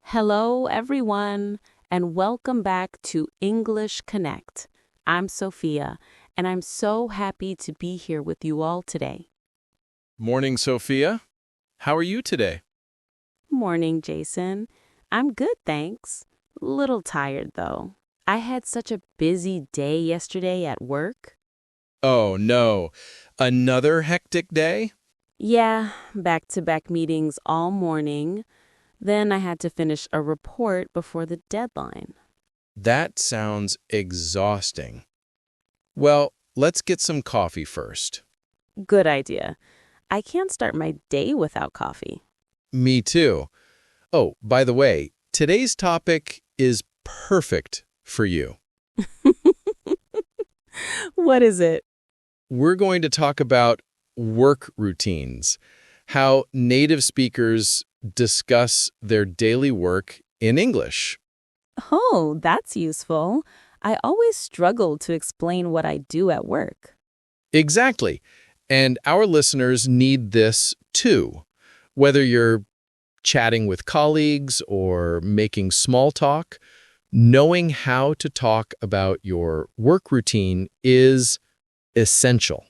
Hello, everyone, and welcome back to English Connect. I'm Sophia, and I'm so happy to be here with you all today. Morning, Sophia. How are you today? Morning, Jason. I'm good, thanks. Little tired, though. I had such a busy day yesterday at work. Oh, no. Another hectic day? Yeah, back-to-back meetings all morning. Then I had to finish a report before the deadline. That sounds exhausting. Well, let's get some coffee first. Good idea. I can't start my day without coffee. Me too. Oh, by the way, today's topic is perfect for you. What is it? We're going to talk about work routines, how native speakers discuss their daily work in English. Oh, that's useful. I always struggle to explain what I do at work. Exactly. And our listeners need this too. Whether you're chatting with colleagues or making small talk, knowing how to talk about your work routine is essential.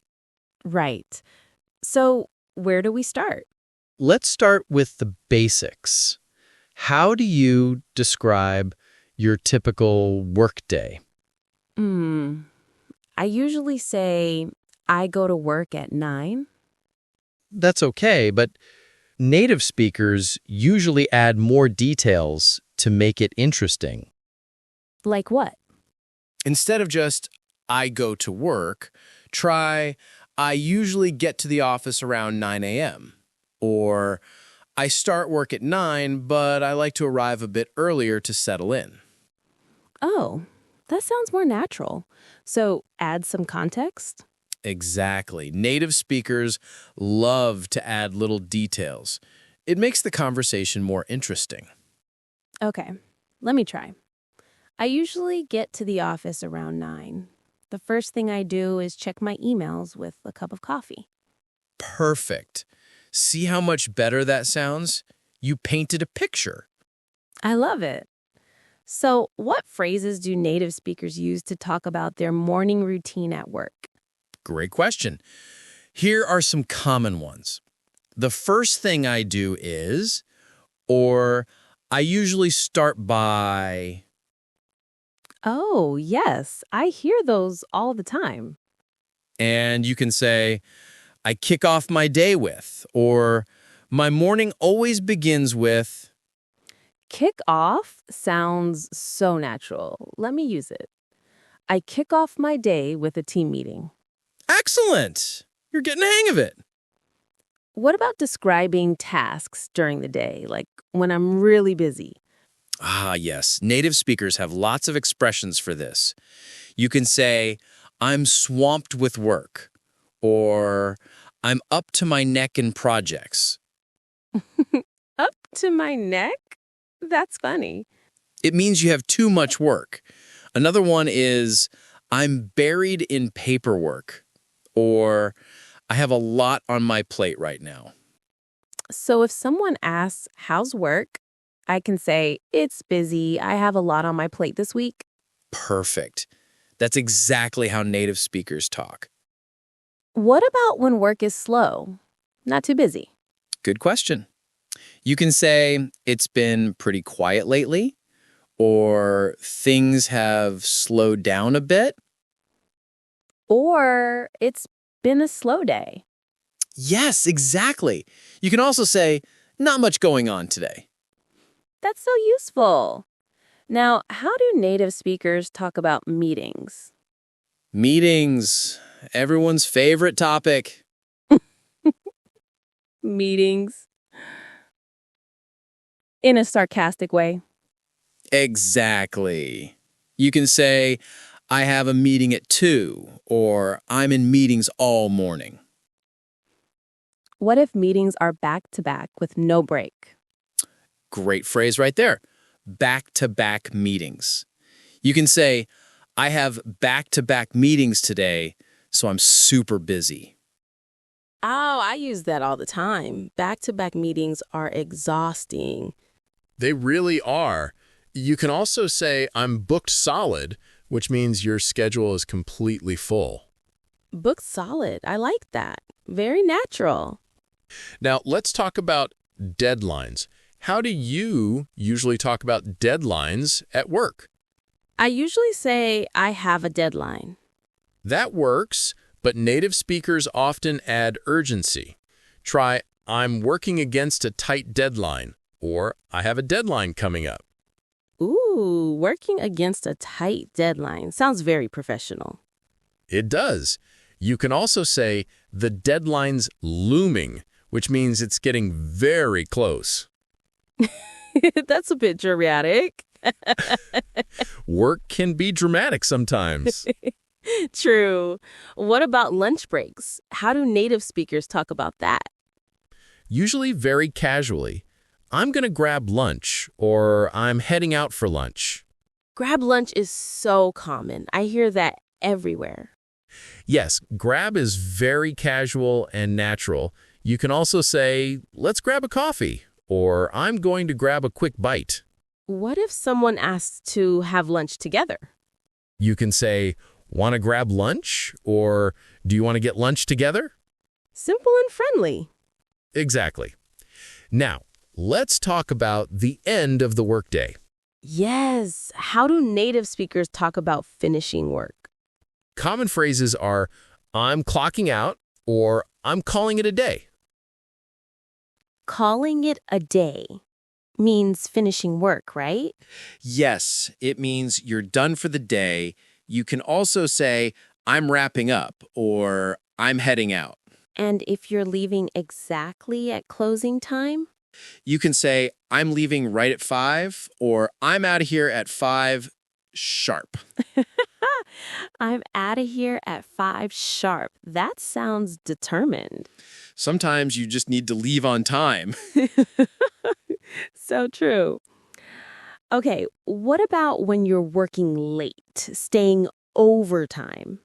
Right. So, where do we start? Let's start with the basics. How do you describe your typical workday? Hmm. I usually say I go to work at 9. That's okay, but native speakers usually add more details to make it interesting. Like what? Instead of just, I go to work, try, I usually get to the office around 9 a.m. Or, I start work at 9, but I like to arrive a bit earlier to settle in. Oh, that sounds more natural. So, add some context? Exactly. Native speakers love to add little details. It makes the conversation more interesting. Okay, let me try. I usually get to the office around 9. The first thing I do is check my emails with a cup of coffee. Perfect. See how much better that sounds? You painted a picture. I love it. So, what phrases do native speakers use to talk about their morning routine at work? Great question. Here are some common ones. The first thing I do is, or I usually start by. Oh, yes, I hear those all the time. And you can say, I kick off my day with, or my morning always begins with. Kick off sounds so natural. Let me use it. I kick off my day with a team meeting. Excellent! You're getting the hang of it. What about describing tasks during the day, like when I'm really busy? Ah, yes. Native speakers have lots of expressions for this. You can say, I'm swamped with work, or I'm up to my neck in projects. Up to my neck? That's funny. It means you have too much work. Another one is, I'm buried in paperwork, or I have a lot on my plate right now. So if someone asks, how's work? I can say, it's busy. I have a lot on my plate this week. Perfect. That's exactly how native speakers talk. What about when work is slow? Not too busy. Good question. You can say, it's been pretty quiet lately, or things have slowed down a bit. Or it's been a slow day. Yes, exactly. You can also say, not much going on today. That's so useful. Now, how do native speakers talk about meetings? Meetings, everyone's favorite topic. Meetings. In a sarcastic way. Exactly. You can say, I have a meeting at 2, or I'm in meetings all morning. What if meetings are back to back with no break? Great phrase right there. Back-to-back meetings. You can say, I have back-to-back meetings today, so I'm super busy. Oh, I use that all the time. Back-to-back meetings are exhausting. They really are. You can also say, I'm booked solid, which means your schedule is completely full. Booked solid. I like that. Very natural. Now, let's talk about deadlines. How do you usually talk about deadlines at work? I usually say I have a deadline. That works, but native speakers often add urgency. Try, I'm working against a tight deadline, or I have a deadline coming up. Ooh, working against a tight deadline. Sounds very professional. It does. You can also say, the deadline's looming, which means it's getting very close. That's a bit dramatic. Work can be dramatic sometimes. True. What about lunch breaks? How do native speakers talk about that? Usually very casually. I'm going to grab lunch, or I'm heading out for lunch. Grab lunch is so common. I hear that everywhere. Yes, grab is very casual and natural. You can also say, let's grab a coffee, or I'm going to grab a quick bite. What if someone asks to have lunch together? You can say, want to grab lunch, or do you want to get lunch together? Simple and friendly. Exactly. Now, let's talk about the end of the workday. Yes. How do native speakers talk about finishing work? Common phrases are, I'm clocking out, or I'm calling it a day. Calling it a day means finishing work, right? Yes, it means you're done for the day. You can also say, I'm wrapping up, or I'm heading out. And if you're leaving exactly at closing time? You can say, I'm leaving right at 5, or I'm out of here at 5 sharp. I'm out of here at 5 sharp. That sounds determined. Sometimes you just need to leave on time. So true. Okay, what about when you're working late, staying overtime?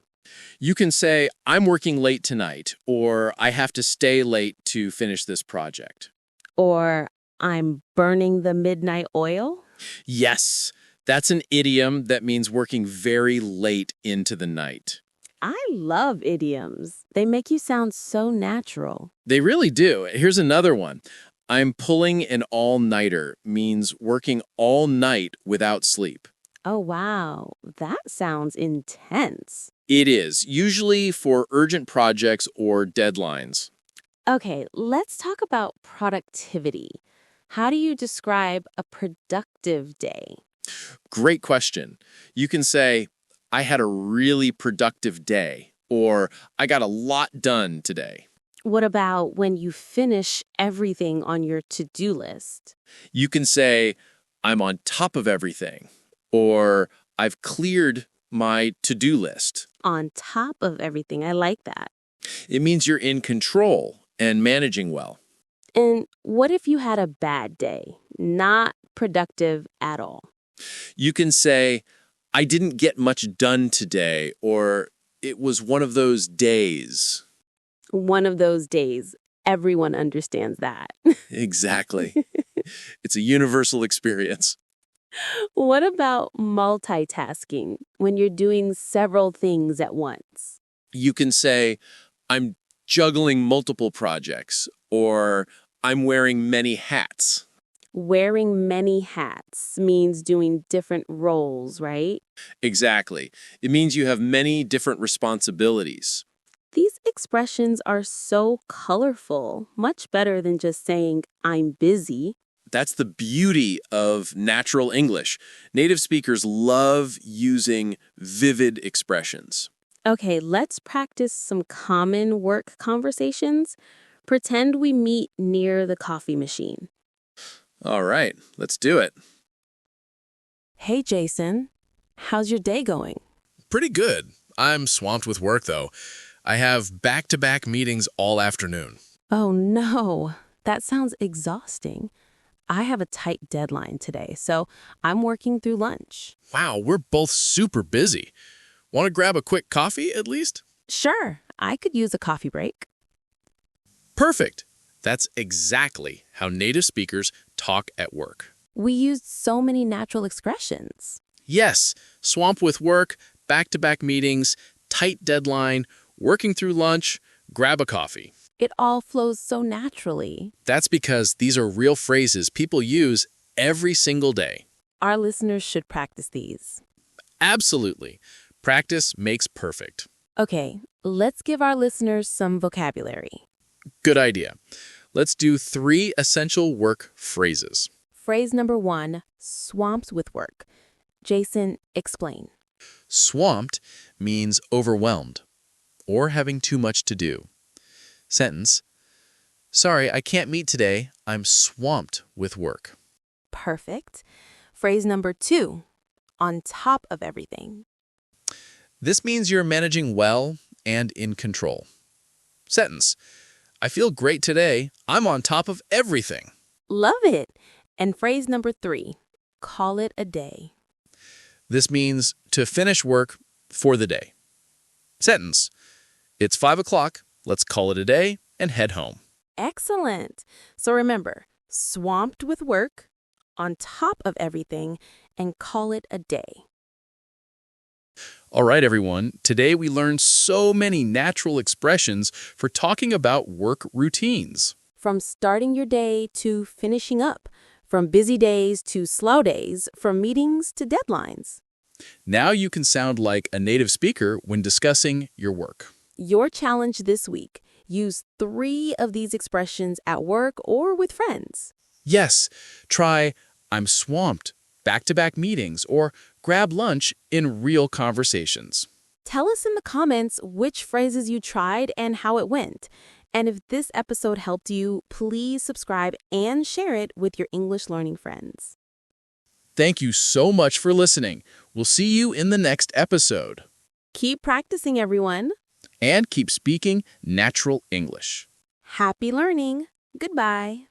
You can say, I'm working late tonight, or I have to stay late to finish this project. Or I'm burning the midnight oil? Yes, that's an idiom that means working very late into the night. I love idioms. They make you sound so natural. They really do. Here's another one. I'm pulling an all-nighter means working all night without sleep. Oh, wow. That sounds intense. It is, usually for urgent projects or deadlines. Okay, let's talk about productivity. How do you describe a productive day? Great question. You can say, I had a really productive day, or I got a lot done today. What about when you finish everything on your to-do list? You can say, I'm on top of everything, or I've cleared my to-do list. On top of everything. I like that. It means you're in control and managing well. And what if you had a bad day? Not productive at all. You can say, I didn't get much done today, or it was one of those days. One of those days. Everyone understands that. Exactly. It's a universal experience. What about multitasking when you're doing several things at once? You can say, I'm juggling multiple projects, or I'm wearing many hats. Wearing many hats means doing different roles, right? Exactly. It means you have many different responsibilities. These expressions are so colorful, much better than just saying, I'm busy. That's the beauty of natural English. Native speakers love using vivid expressions. Okay, let's practice some common work conversations. Pretend we meet near the coffee machine. All right, let's do it. Hey, Jason. How's your day going? Pretty good. I'm swamped with work, though. I have back-to-back meetings all afternoon. Oh, no. That sounds exhausting. I have a tight deadline today, so I'm working through lunch. Wow, we're both super busy. Want to grab a quick coffee, at least? Sure, I could use a coffee break. Perfect. That's exactly how native speakers talk at work. We used so many natural expressions. Yes, swamped with work, back-to-back meetings, tight deadline, working through lunch, grab a coffee. It all flows so naturally. That's because these are real phrases people use every single day. Our listeners should practice these. Absolutely. Practice makes perfect. Okay, let's give our listeners some vocabulary. Good idea. Let's do 3 essential work phrases. Phrase number 1, swamped with work. Jason, explain. Swamped means overwhelmed or having too much to do. Sentence: sorry, I can't meet today. I'm swamped with work. Perfect. Phrase number 2, on top of everything. This means you're managing well and in control. Sentence: I feel great today. I'm on top of everything. Love it. And phrase number 3, call it a day. This means to finish work for the day. Sentence: it's 5 o'clock. Let's call it a day and head home. Excellent. So remember, swamped with work, on top of everything, and call it a day. All right, everyone. Today we learned so many natural expressions for talking about work routines. From starting your day to finishing up, from busy days to slow days, from meetings to deadlines. Now you can sound like a native speaker when discussing your work. Your challenge this week, use 3 of these expressions at work or with friends. Yes, try I'm swamped, back-to-back meetings, or grab lunch in real conversations. Tell us in the comments which phrases you tried and how it went. And if this episode helped you, please subscribe and share it with your English learning friends. Thank you so much for listening. We'll see you in the next episode. Keep practicing, everyone. And keep speaking natural English. Happy learning. Goodbye.